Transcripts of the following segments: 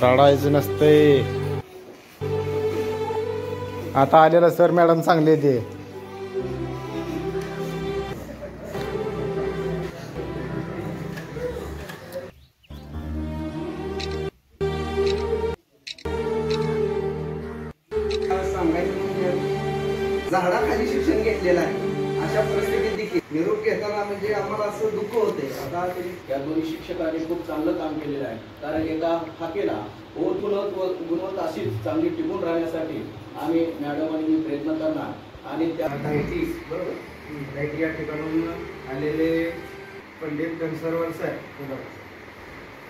रडायचं नसतंय. आता आलेला सर मॅडम चांगले ते. झाडाखाली शिक्षण घेतलेलं आहे. अशा परिस्थितीत देखील निरोप घेताना म्हणजे आम्हाला असं दुःख होते. आता या दोन्ही शिक्षकांनी खूप चांगलं काम केलेलं आहे. कारण एका हाकेला गुणवत्ता अशीच चांगली टिकून राहण्यासाठी आम्ही मॅडम आणि मी प्रयत्न करणार. आणि त्या बरोबर या ठिकाणून आलेले पंडित घनसरवर सर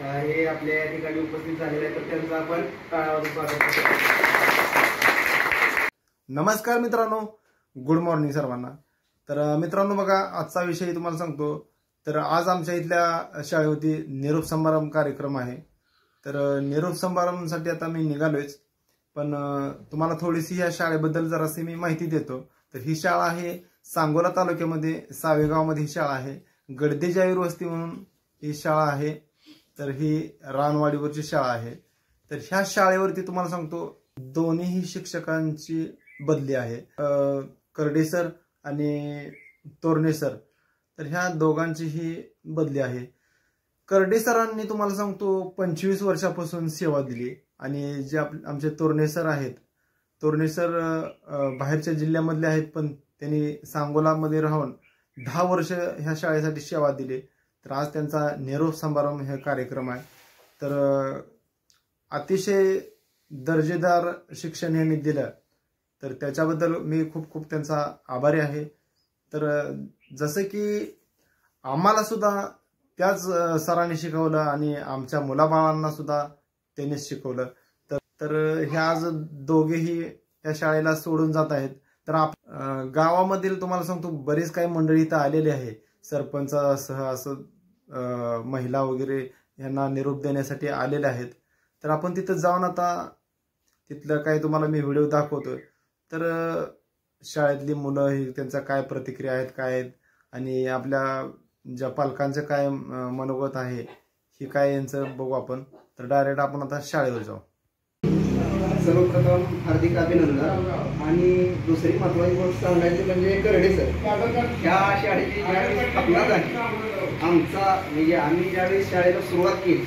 हे आपल्या या ठिकाणी उपस्थित झालेले आहेत. तर त्यांचं आपण टाळ्यावर स्वागत करतो. नमस्कार मित्रांनो, गुड मॉर्निंग सर्वांना. तर मित्रांनो बघा, आजचा विषय तुम्हाला सांगतो. तर आज आमच्या इथल्या शाळेवरती निरोप समारंभ कार्यक्रम आहे. तर निरोप समारंभासाठी आता मी निघालोयच, पण तुम्हाला थोडीशी ह्या शाळेबद्दल जराशी मी माहिती देतो. तर ही शाळा आहे सांगोला तालुक्यामध्ये सावेगावमध्ये ही शाळा आहे. गडदेजावीर वस्ती म्हणून ही शाळा आहे. तर ही रानवाडीवरची शाळा आहे. तर ह्या शाळेवरती तुम्हाला सांगतो दोन्ही शिक्षकांची बदली आहे. करडे सर आणि तोरणे सर, तर ह्या दोघांची ही बदली आहे. करडे सरांनी तुम्हाला सांगतो 25 वर्षापासून सेवा दिली. आणि जे आमचे तोरणे सर आहेत, तोरणे सर बाहेरच्या जिल्ह्यामधले आहेत, पण त्यांनी सांगोलामध्ये राहून 10 वर्ष ह्या शाळेसाठी सेवा दिली. तर आज त्यांचा निरोप समारंभ हे कार्यक्रम आहे. तर अतिशय दर्जेदार शिक्षण यांनी दिलं, तर त्याच्याबद्दल मी खूप खूप त्यांचा आभारी आहे. तर जसं की आम्हाला सुद्धा त्याच सरांनी शिकवलं आणि आमच्या मुलाबाळांना सुद्धा त्यांनीच शिकवलं. तर ह्या आज दोघेही त्या शाळेला सोडून जात आहेत. तर गावामधील तुम्हाला सांगतो बरेच काही मंडळी इथं आलेली आहे. सरपंचासह असं महिला वगैरे यांना निरोप देण्यासाठी आलेले आहेत. तर आपण तिथं जाऊन आता तिथलं काही तुम्हाला मी व्हिडिओ दाखवतो. तर शाळेतली मुलं ही त्यांच्या काय प्रतिक्रिया आहेत, काय आहेत, आणि आपल्या ज्या पालकांचं काय मनोगत आहे ही काय यांचं बघू आपण. तर डायरेक्ट आपण आता शाळेवर जाऊ. सर्वप्रथम हार्दिक अभिनंदन. आणि दुसरी महत्वाची गोष्ट सांगायची म्हणजे करडे सर ह्या शाळेची ज्यावेळी स्थापना झाली, आमचा म्हणजे आम्ही ज्यावेळेस शाळेला सुरुवात केली,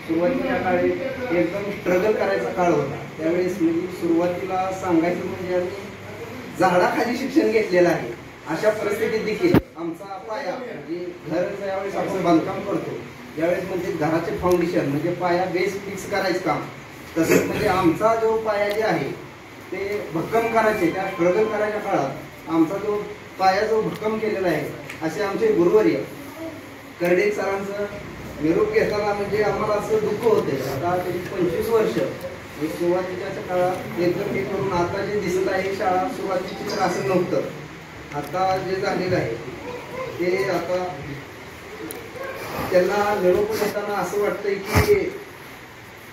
सुरुवातीच्या काळी एकदम स्ट्रगल करायचा काळ होता. त्यावेळेस म्हणजे सुरुवातीला सांगायचं म्हणजे आम्ही झाडाखाली शिक्षण घेतलेलं आहे. अशा परिस्थितीत देखील आमचा पाया म्हणजे घर ज्यावेळेस आपण बांधकाम करतो त्यावेळेस म्हणजे घराचे फाउंडेशन म्हणजे पाया बेस फिक्स करायचं काम, तसंच म्हणजे आमचा जो पाया जे आहे ते भक्कम करायचे. त्या स्ट्रगल करायच्या काळात आमचा जो पाया जो भक्कम केलेला आहे, असे आमचे गुरुवर्य करडे सरांचं निरोप घेताना म्हणजे आम्हाला असं दुःख होते. आता तरी 25 वर्ष सुरुवातीच्या काळात एकदम हे करून आता जे दिसत आहे शाळा सुरुवातीची तर असं नव्हतं. आता जे झालेलं आहे ते आता त्यांना निरोप घेताना असं वाटतंय की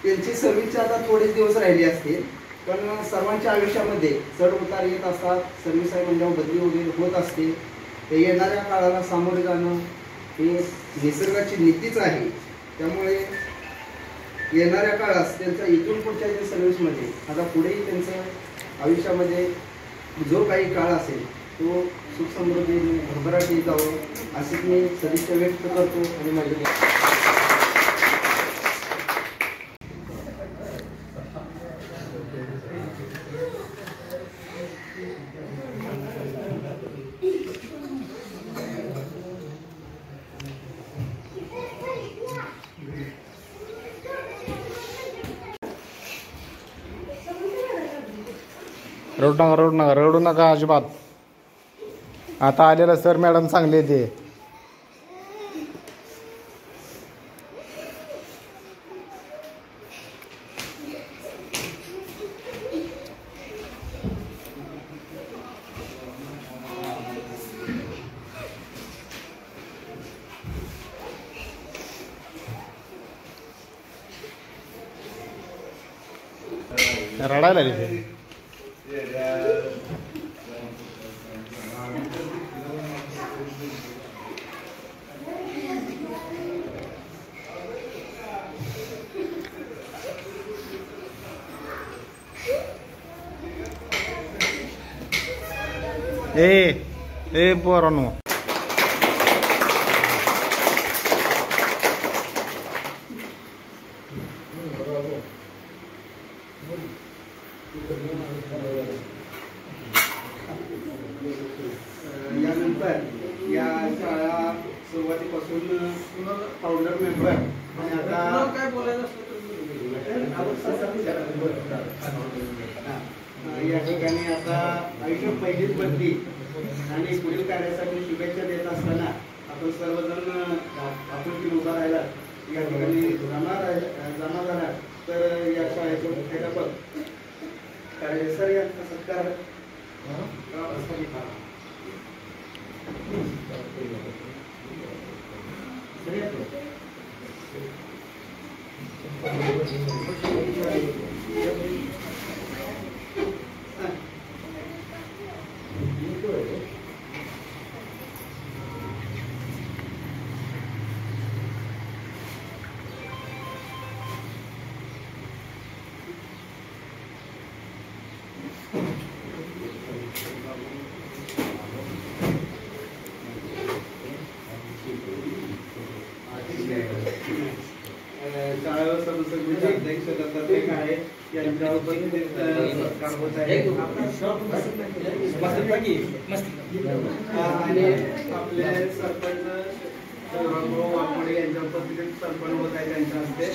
त्यांची सर्व्हिसचे आता थोडेच दिवस राहिले असतील, पण सर्वांच्या आयुष्यामध्ये चढ उतार येत असतात. सर्व्हिस आहे म्हणजे बदली वगैरे होत असते. ते येणाऱ्या काळाला सामोरे जाणं हे निसर्गाची नीतीच आहे. त्यामुळे येणाऱ्या काळात त्यांचा इथून पुढच्या जे सर्व्हिसमध्ये आता पुढेही त्यांचं आयुष्यामध्ये जो काही काळ असेल तो सुख समृद्धीने भरभराटी जावं अशी मी सदिच्छा व्यक्त करतो. आणि माझे रडू नका अजिबात. आता आलेला सर मॅडम चांगले ते. रडायला लागले. ए पोरांनो, यानंतर या शाळा सुरुवातीपासून फाउंडर मेंबर आणि आता काय बोलायचं या ठिकाणी आता आयुष्य पहिलीच बदली आणि पुढील कार्यासाठी शुभेच्छा देत असताना आपण सर्वजण आपण उभा राहिला या ठिकाणी जमा झाला तर या शाळेचे मुख्याध्यापक सर यांचा सत्कार शाळा सदस्य अध्यक्ष दत्तात्रय काळे यांच्या उपस्थितीत सत्कार होत आहे आणि आपले सरपंच वाघमोडे यांच्या उपस्थितीत सरपंच होत आहे त्यांच्या हस्ते.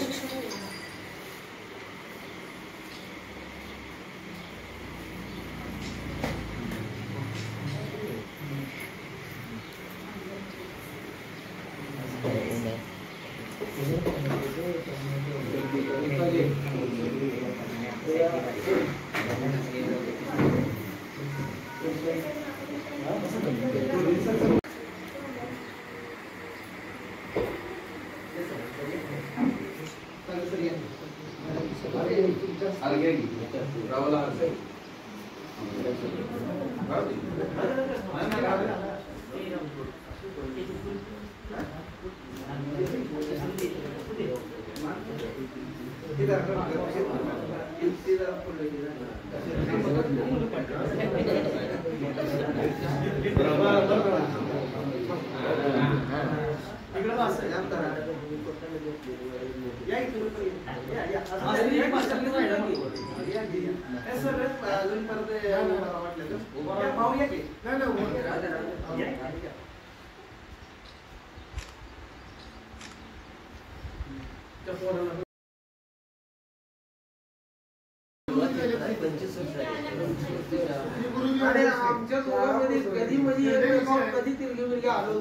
आमच्या गावामध्ये कधी कधी तिरगी आलो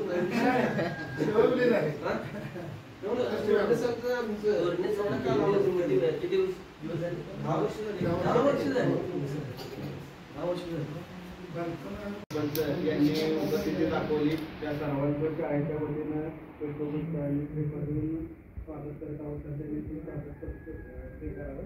यांनी उपस्थिती दाखवली त्या सर्वांच्या शाळेच्या वतीनं स्वागत करत आहोत. ते करावं.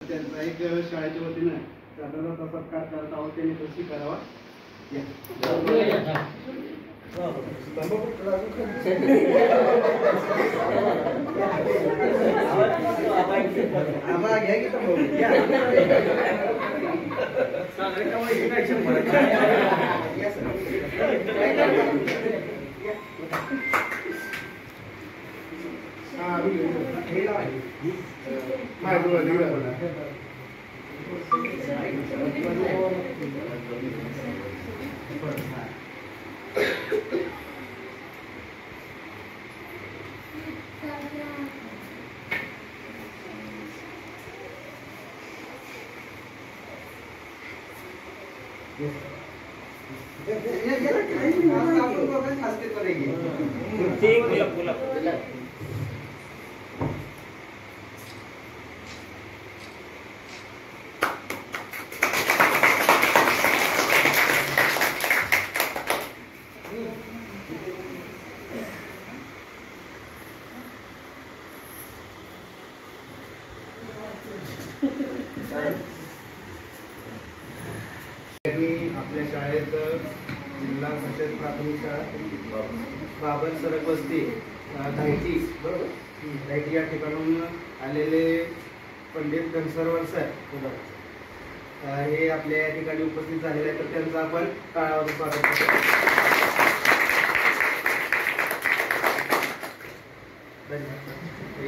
त्यांचा एक शाळेच्या वतीनं साधारणतः सत्कार करत आहोत. त्यांनी तशी करावा. आपल्या शाळेत जिल्हा परिषद प्राथमिक शाळा बाबर सरक वस्ती धायटी बरोबर धायटी या ठिकाणून आलेले पंडित घनसरवर सर हे आपल्या या ठिकाणी उपस्थित झालेले आहेत, तर त्यांचं आपण टाळ्यावर स्वागत करतो.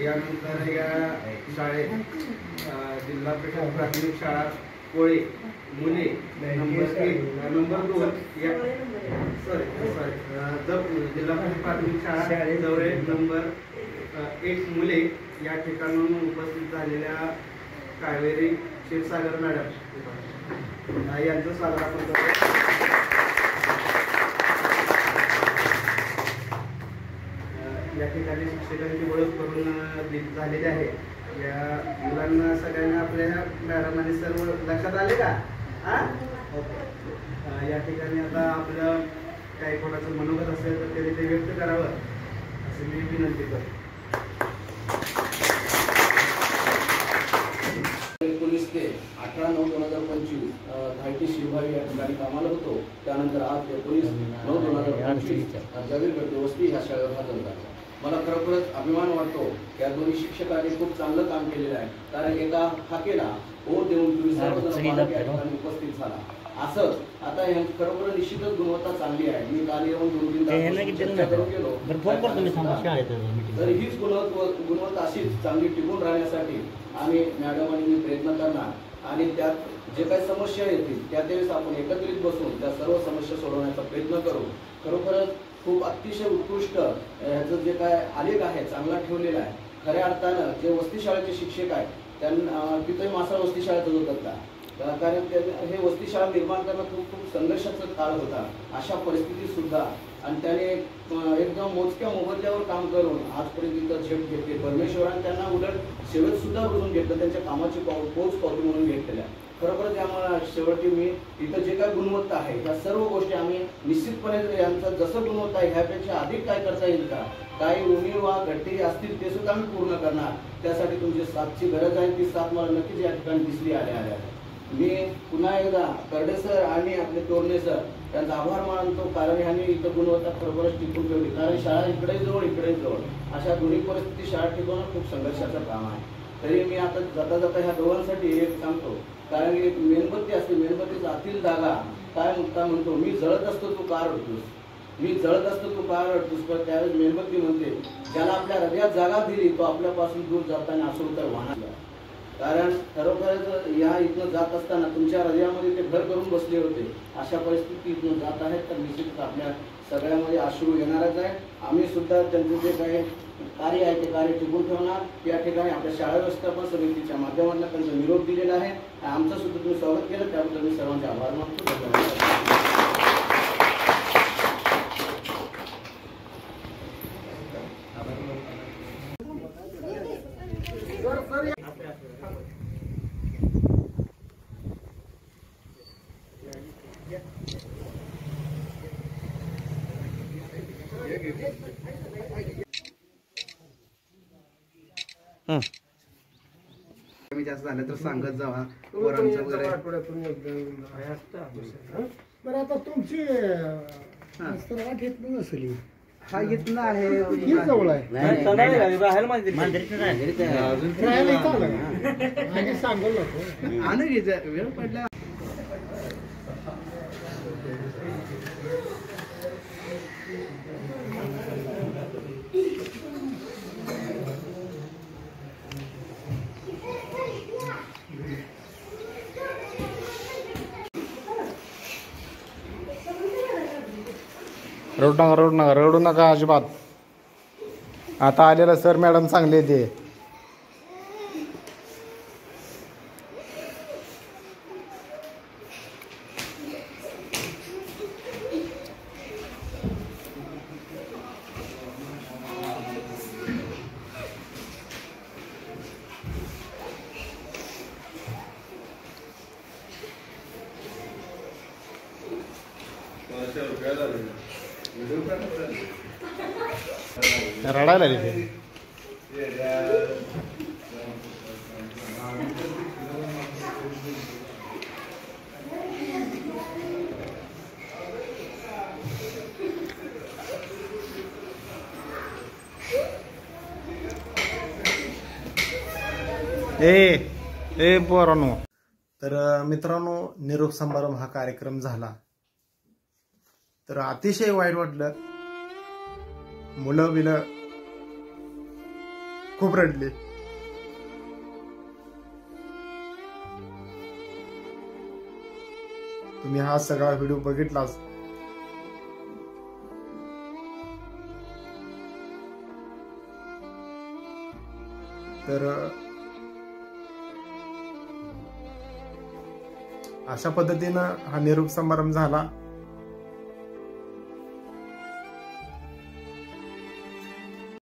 यानंतर या शाळेत जिल्हा परिषद प्राथमिक शाळा कोळे मुले नंबर 2 या जिल्हा परिषद प्राथमिक शाळा जवळ नंबर 1 मुले या ठिकाणून उपस्थित झालेल्या कावेरी क्षीरसागर मॅडम यांचं स्वागत आपण करतो. या ठिकाणी शिक्षकांची ओळख करून झालेली आहे. या मुलांना सगळ्यांना आपल्या मॅडम आणि सर्व लक्षात आले का? या ठिकाणी आता आपलं काही कोणाचं मनोगत असेल तर त्यांनी ते व्यक्त करावं असं मी विनंती करतो. 19 ते 18/9/2025 धायटी शिवभावी या ठिकाणी कामाला होतो. त्यानंतर आज 19/9/2025 जावीर गडदे वस्ती ह्या शाळेवर हजर झाला. मला खरोखरच अभिमान वाटतो की या दोन्ही शिक्षकांनी खूप चांगलं काम केलेलं आहे. कारण एका हाकेला ओ देऊन तुम्ही सर्वजण या ठिकाणी उपस्थित झाला. असंच आता खरोखर निश्चितच गुणवत्ता चांगली आहे. मी काल येऊन 2-3 तास करून गेलो. तर हीच गुणवत्ता अशीच चांगली टिकून राहण्यासाठी आम्ही मॅडम आणि मी प्रयत्न करणार आणि त्यात जे काही समस्या येतील त्यावेळेस आपण एकत्रित बसून त्या सर्व समस्या सोडवण्याचा प्रयत्न करू. खरोखरच खूप अतिशय उत्कृष्ट ह्याचं जे काय आलेख आहे चांगला ठेवलेला आहे. खऱ्या अर्थानं जे वस्ती शाळेचे शिक्षक आहेत त्यांना तिथेही मासाळ वस्ती शाळेतच होतात का? कारण हे वस्ती शाळा निर्माण करणं खूप संघर्षाचा काळ होता. अशा परिस्थितीत सुद्धा आणि त्याने एकदम मोजक्या मोबदल्यावर काम करून आजपर्यंत इथं झेप घेतली. परमेश्वराने त्यांना उलट सेवेत सुद्धा रुजून घेतलं, त्यांच्या कामाची पोच पावती म्हणून घेतलेल्या. खरोखर त्यामुळे शेवटी मी इथं जे काही गुणवत्ता आहे त्या सर्व गोष्टी आम्ही निश्चितपणे यांचं जसं गुणवत्ता आहे ह्यापेक्षा अधिक काय करता येईल का, काही उणीव वा घट्टी असतील ते सुद्धा आम्ही पूर्ण करणार. त्यासाठी तुमची साथची गरज आहे. ती साथ मला नक्कीच या ठिकाणी दिसली आल्या. मी पुन्हा एकदा करडे सर आणि आपले तोरणे सर त्यांचा आभार मानतो. कारण ह्यांनी इथं गुणवत्ता खरोखरच टिकून ठेवली. कारण शाळा इकडेही जवळ इकडेही जवळ अशा दोन्ही परिस्थिती शाळा टिकवणं खूप संघर्षाचं काम आहे. तरी मी आता जाता जाता ह्या दोघांसाठी एक सांगतो. कारण एक मेणबत्ती असते, मेणबत्तीचा आतील धागा काय मुक्ता म्हणतो, मी जळत असतो तू का रडतोस, मी जळत असतो तू का रडतोस. पण त्यावेळेस मेणबत्ती म्हणते ज्याला आपल्या हृदयात जागा दिली तो आपल्यापासून दूर जाताना असं तर वाहणार. कारण खरोखरच या इथनं जात असताना तुमच्या हृदयामध्ये ते घर करून बसले होते. अशा परिस्थिती इथनं जात आहेत तर निश्चितच आपल्या सगळ्यामध्ये अश्रू येणारच आहे. आम्ही सुद्धा त्यांचं जे काही कार्य आहे ते कार्य टिकून ठेवणार. या ठिकाणी आपल्या शाळा व्यवस्थापन समितीच्या माध्यमातून त्यांचा निरोप दिलेला आहे. आमचं सुद्धा तुम्ही स्वागत केलं त्याबद्दल मी सर्वांचे आभार मानतो. कमी जास्त झालं तर सांगत जावा पोरांचं वगैरे. बरं आता तुमची वाट येत नसली. हा इथनं आहे ही जवळ आहे आणि सांगू नको आणि वेळ पडला. रडू नका अजिबात. आता आलेला सर मॅडम चांगले ते रडायला लागली. ए पोरांनो, तर मित्रांनो निरोप समारंभ हा कार्यक्रम झाला. तर अतिशय वाईट वाटलं. मुलं बिलं खूप रडले. तुम्ही हा सगळा व्हिडिओ बघितलाच. तर अशा पद्धतीनं हा निरोप समारंभ झाला.